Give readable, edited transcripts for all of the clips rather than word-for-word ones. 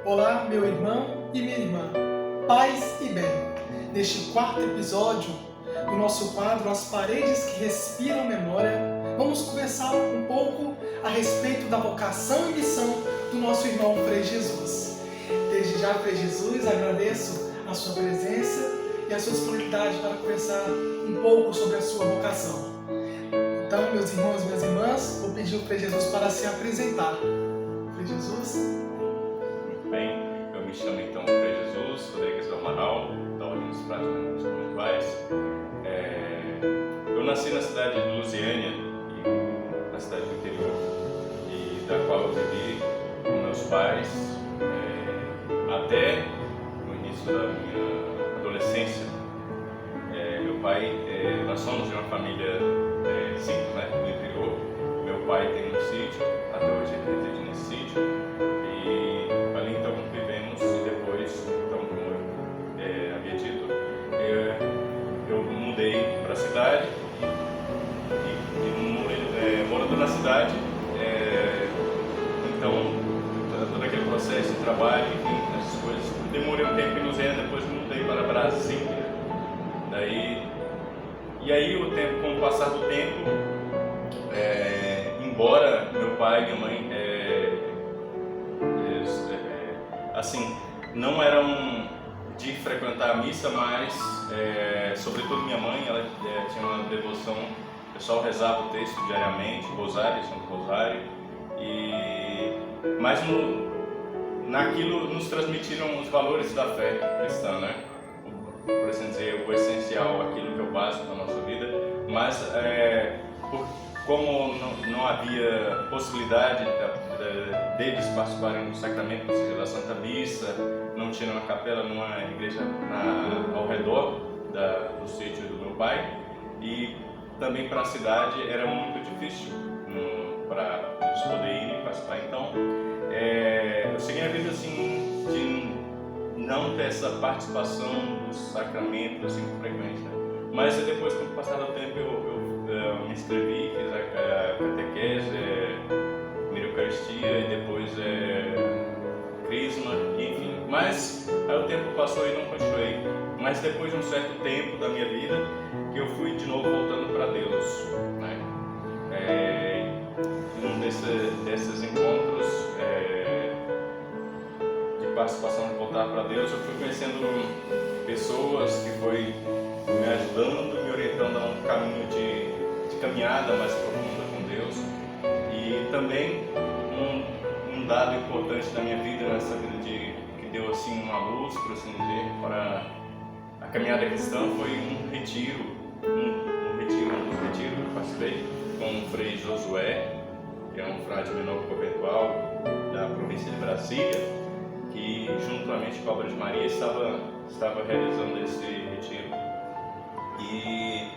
Olá, meu irmão e minha irmã, paz e bem. Neste quarto episódio do nosso quadro As Paredes que Respiram Memória, vamos conversar um pouco a respeito da vocação e missão do nosso irmão Frei Jesus. Desde já, Frei Jesus, agradeço a sua presença e a sua disponibilidade para conversar um pouco sobre a sua vocação. Então, meus irmãos e minhas irmãs, vou pedir ao Frei Jesus para se apresentar. Frei Jesus. Bem, eu me chamo então Frei Jesus Rodrigues do Amaral, da Ordem dos Frades Menores Conventuais. Eu nasci na cidade de Lusiânia, na cidade do interior, e da qual eu vivi com meus pais até o início da minha adolescência. Meu pai, nós somos de uma família simples, né, do interior. Meu pai tem um sítio, até hoje ele reside nesse sítio. E ali então vivemos e depois, então, como eu havia dito, eu mudei para a cidade e morando na cidade, então todo aquele processo de trabalho, enfim, essas coisas, demorei um tempo em Lusiana, depois mudei para Brasília. E aí o tempo, com o passar do tempo, embora meu pai e minha mãe assim, não eram de frequentar a missa, mas sobretudo minha mãe, ela tinha uma devoção, o pessoal rezava o texto diariamente, Rosário, Santo Rosário, mas naquilo nos transmitiram os valores da fé cristã, né? Por assim dizer, o essencial, aquilo que é o básico da nossa vida, mas como não havia possibilidade deles participarem do sacramento, ou seja, da Santa Missa, não tinha uma capela numa igreja ao redor do sítio do meu pai, e também para a cidade era muito difícil para eles poderem participar. Então, eu segui a vida assim, de não ter essa participação dos sacramentos assim, com frequência. Mas depois, com o passar do tempo, eu me inscrevi, fiz a catequese, primeiro Eucaristia e depois Crisma, enfim. Mas aí o tempo passou e não continuei. Mas depois de um certo tempo da minha vida, que eu fui de novo voltando para Deus, né? Em um desses encontros de participação de voltar para Deus, eu fui conhecendo pessoas que foi me ajudando, me orientando a um caminho de caminhada mais profunda com Deus. E também um dado importante da minha vida, nessa vida que deu assim uma luz, por assim dizer, para a caminhada cristã, foi um retiro, um dos retiros que eu participei com o Frei Josué, que é um frade menor conventual da província de Brasília, que juntamente com a Obra de Maria estava realizando esse retiro. E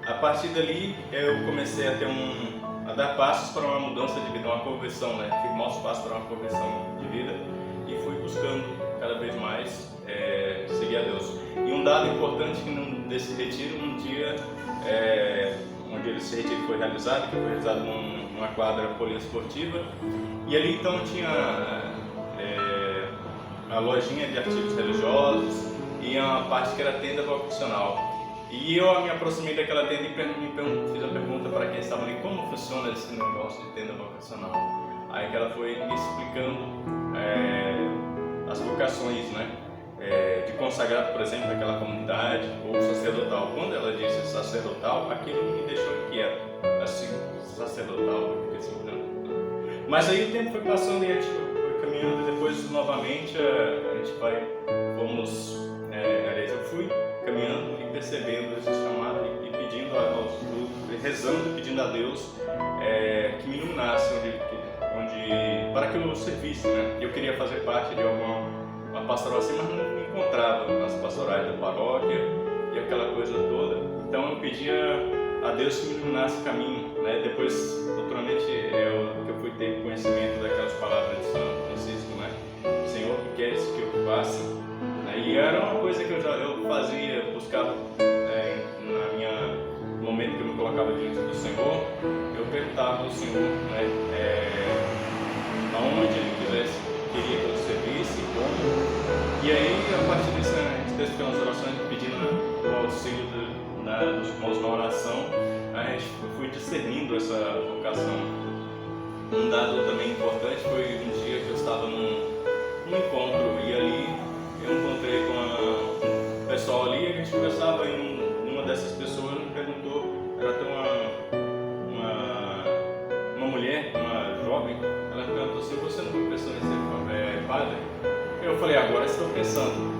a partir dali eu comecei a dar passos para uma mudança de vida, uma conversão, né? Firmar os passos para uma conversão de vida e fui buscando cada vez mais seguir a Deus. E um dado importante que desse retiro, um dia onde esse retiro foi realizado, que foi realizado numa quadra poliesportiva, e ali então tinha a lojinha de artigos religiosos e uma parte que era tenda vocacional. E eu me aproximei daquela tenda e fiz a pergunta para quem estava ali, como funciona esse negócio de tenda vocacional. Aí que ela foi me explicando as vocações, né? De consagrado, por exemplo, daquela comunidade, ou sacerdotal. Quando ela disse sacerdotal, aquilo me deixou inquieto, assim, sacerdotal, assim, não. Mas aí o tempo foi passando e a gente foi caminhando, e depois novamente eu fui caminhando e percebendo esse chamado e pedindo rezando, pedindo a Deus que me iluminasse para que eu servisse, né? Eu queria fazer parte de uma pastoral assim, mas não me encontrava nas pastorais da paróquia e aquela coisa toda. Então eu pedia a Deus que me iluminasse o caminho, né? Depois, naturalmente, que eu fui ter conhecimento daquelas palavras de São Francisco, né? Senhor, o que queres que eu faça? E era uma coisa que eu fazia, buscava no momento que eu me colocava diante do Senhor, eu perguntava ao Senhor, né, aonde Ele queria que eu servisse, mesmo pelas orações, pedindo o auxílio dos irmãos na oração, a gente foi discernindo essa vocação. Um dado também importante foi um dia que eu estava num encontro, e ali eu encontrei com um pessoal ali, e a gente conversava, e uma dessas pessoas me perguntou, ela tem uma mulher, uma jovem, ela me perguntou se você não está pensando em ser padre? Eu falei, agora estou pensando.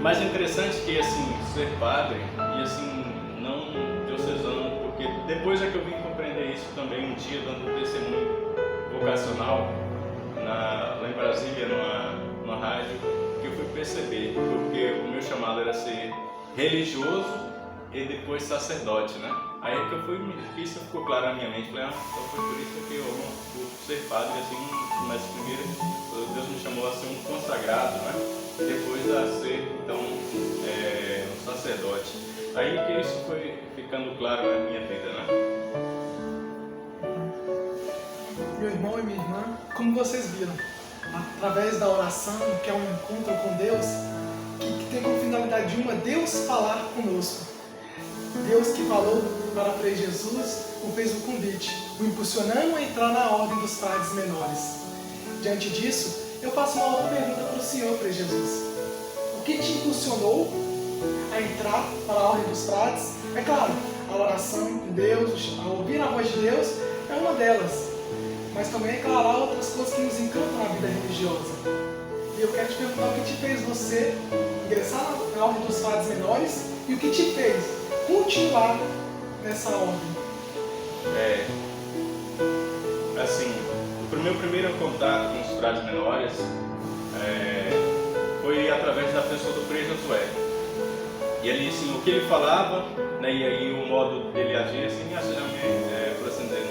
Mas é interessante que, assim, ser padre, e assim, não diocesano, porque depois é que eu vim compreender isso também, um dia dando um testemunho vocacional lá em Brasília, numa rádio, que eu fui perceber, porque o meu chamado era ser religioso e depois sacerdote, né? Aí que eu fui, isso ficou claro na minha mente, falei, então foi por isso que eu vou ser padre, assim, mas primeiro Deus me chamou a ser um consagrado, né? Depois a ser, então, um sacerdote. Aí que isso foi ficando claro na minha vida, né? Meu irmão e minha irmã, como vocês viram, através da oração, que é um encontro com Deus, que tem como finalidade uma, Deus falar conosco. Deus que falou para Frei Jesus, o fez um convite, o impulsionando a entrar na ordem dos frades menores. Diante disso, eu faço uma outra pergunta para o Senhor, Frei Jesus. O que te impulsionou a entrar para a ordem dos frades? É claro, a oração com Deus, a ouvir a voz de Deus é uma delas. Mas também, é claro, há outras coisas que nos encantam na vida religiosa. E eu quero te perguntar o que te fez você ingressar na ordem dos frades menores e o que te fez continuar nessa ordem. Assim, o meu primeiro contato com os frades menores foi através da pessoa do Frei Josué. E ali, assim, o que ele falava, né, e aí o modo dele agir, assim, por assim dizer,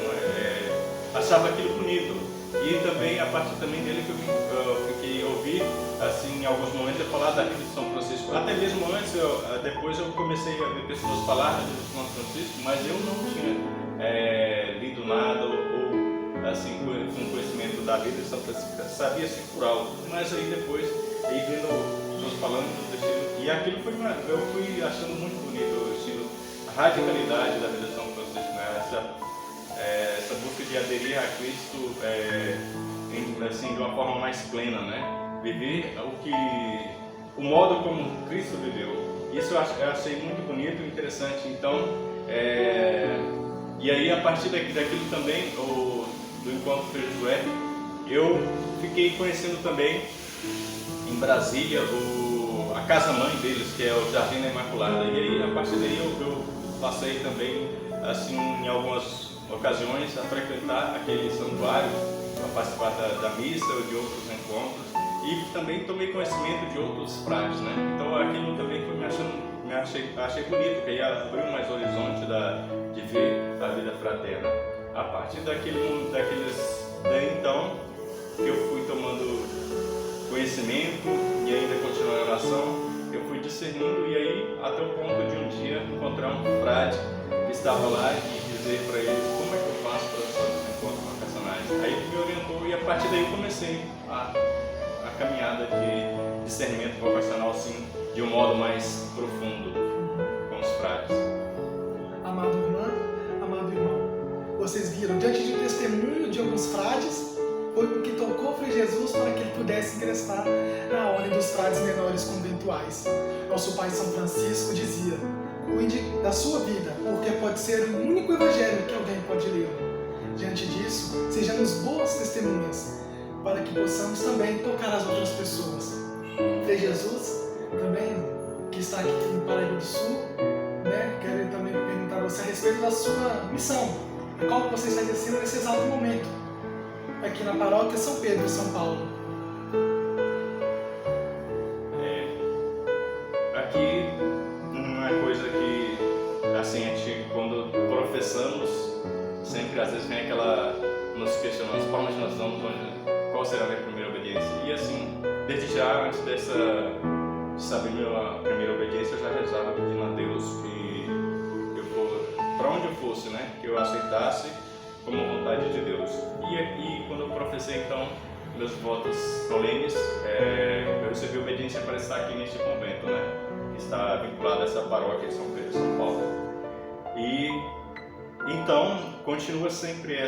achava aquilo bonito. E também, a partir também dele que eu fiquei ouvir, assim, em alguns momentos, ele falar da vida de São Francisco. Até mesmo antes, depois eu comecei a ver pessoas falar da vida de São Francisco, mas eu não tinha lido nada ou assim, com conhecimento da vida de São Francisco. Sabia assim por alto, mas aí depois, aí vendo pessoas falando do estilo, e aquilo eu fui achando muito bonito, o estilo, a radicalidade da vida de São Francisco, né? Essa busca de aderir a Cristo assim, de uma forma mais plena, né? Viver o modo como Cristo viveu. Isso eu achei muito bonito e interessante. Então, e aí a partir daquilo também, do encontro com o Josué, eu fiquei conhecendo também em Brasília a casa-mãe deles, que é o Jardim da Imaculada. E aí, a partir daí, eu passei também, assim, em algumas ocasiões, a frequentar aquele santuário, a participar da missa ou de outros encontros, e também tomei conhecimento de outros frades, né? Então aquilo também achei bonito, que aí abriu mais horizonte de ver a vida fraterna. A partir daí então, eu fui tomando conhecimento e ainda continuando a oração, eu fui discernindo, e aí até o ponto de um dia encontrar um frade que estava lá e dizer para ele como é que eu faço para fazer esse encontro vocacionais. Aí ele me orientou, e a partir daí eu comecei a caminhada de discernimento vocacional, assim, de um modo mais profundo com os frades. Amado irmã, amado irmão, vocês viram, diante de um testemunho de alguns frades, foi o que tocou Frei Jesus para que ele pudesse ingressar na ordem dos frades menores conventuais. Nosso pai São Francisco dizia: cuide da sua vida, porque pode ser o único evangelho que alguém pode ler. Diante disso, sejamos boas testemunhas, para que possamos também tocar as outras pessoas. Frei Jesus, também, que está aqui no Paraíba do Sul, né, quero também perguntar a você a respeito da sua missão, a qual você está exercendo nesse exato momento, aqui na Paróquia São Pedro, São Paulo. Aqui não é coisa que, assim, a gente, quando professamos, sempre às vezes vem nos questionamos, para onde nós vamos, qual será a minha primeira obediência? E assim, desde já, antes de saber minha primeira obediência, eu já rezava pedindo a Deus que para onde eu fosse, né, que eu aceitasse como vontade de Deus. E quando eu professei, então, meus votos solenes, eu recebi obediência para estar aqui neste convento, né? Que está vinculado a essa paróquia de São Pedro, São Paulo. E então continua sempre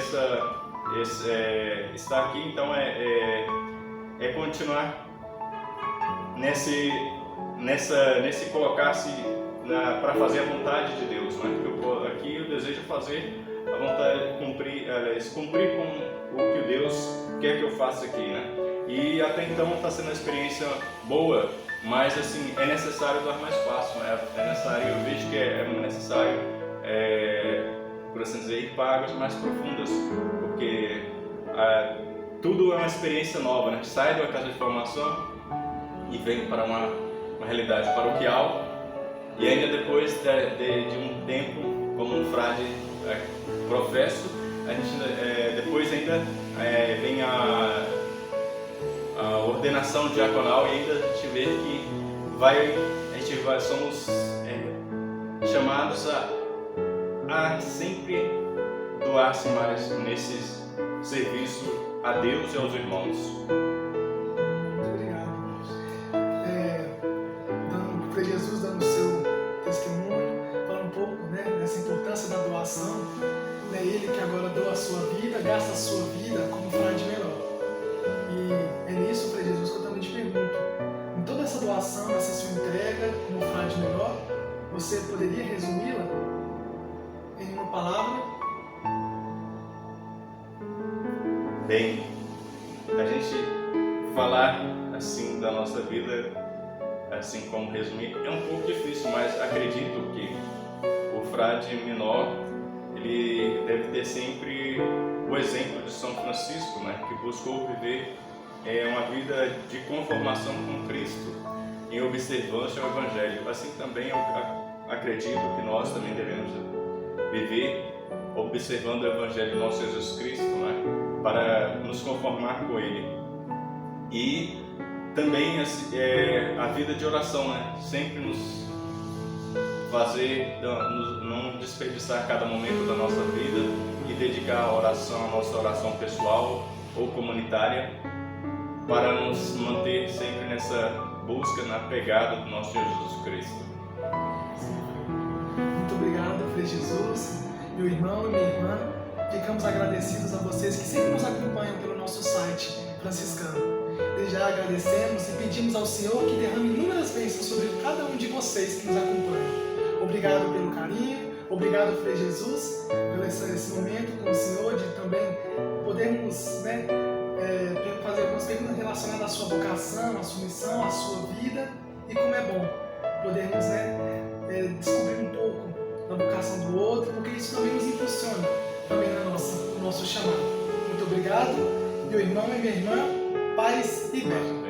estar aqui, então é continuar nesse colocar-se para fazer a vontade de Deus, né? Aqui eu desejo fazer a vontade, cumprir com o que Deus quer que eu faça aqui, né? E até então está sendo uma experiência boa, mas assim é necessário dar mais passo, né? É necessário, eu vejo que é necessário, por assim dizer, ir para águas mais profundas, porque tudo é uma experiência nova, né? Sai da casa de formação e vem para uma realidade paroquial, e ainda depois de um tempo como um frade professo, a gente depois ainda vem a ordenação diaconal, e ainda a gente vê que somos chamados a sempre doar-se mais nesse serviço a Deus e aos irmãos. Muito obrigado. Frei Jesus dando o seu testemunho, falando um pouco, né, dessa importância da doação. É ele que agora doa a sua vida, gasta a sua vida como frade menor. E é nisso, Frei Jesus, que eu também te pergunto. Em toda essa doação, essa sua entrega como frade menor, você poderia resumi-la em uma palavra? Bem, a gente falar assim da nossa vida, assim como resumir, é um pouco difícil, mas acredito que o frade menor, ele deve ter sempre o exemplo de São Francisco, né, que buscou viver uma vida de conformação com Cristo, em observância ao Evangelho. Assim também eu acredito que nós também devemos viver observando o Evangelho de nosso Jesus Cristo, né, para nos conformar com Ele. E também a vida de oração, né, sempre nos fazer, não desperdiçar cada momento da nossa vida e dedicar a nossa oração pessoal ou comunitária, para nos manter sempre nessa busca, na pegada do nosso Jesus Cristo. Muito obrigado, Frei Jesus, meu irmão e minha irmã. Ficamos agradecidos a vocês que sempre nos acompanham pelo nosso site franciscano. Desde já agradecemos e pedimos ao Senhor que derrame inúmeras bênçãos sobre cada um de vocês que nos acompanham. Obrigado pelo carinho, obrigado, Frei Jesus, por esse momento com o Senhor, de também podermos, né, fazer algumas perguntas relacionadas à sua vocação, à sua missão, à sua vida, e como é bom podermos, né, descobrir um pouco da vocação do outro, porque isso também nos impulsiona também no nosso chamado. Muito obrigado, meu irmão e minha irmã, paz e bem.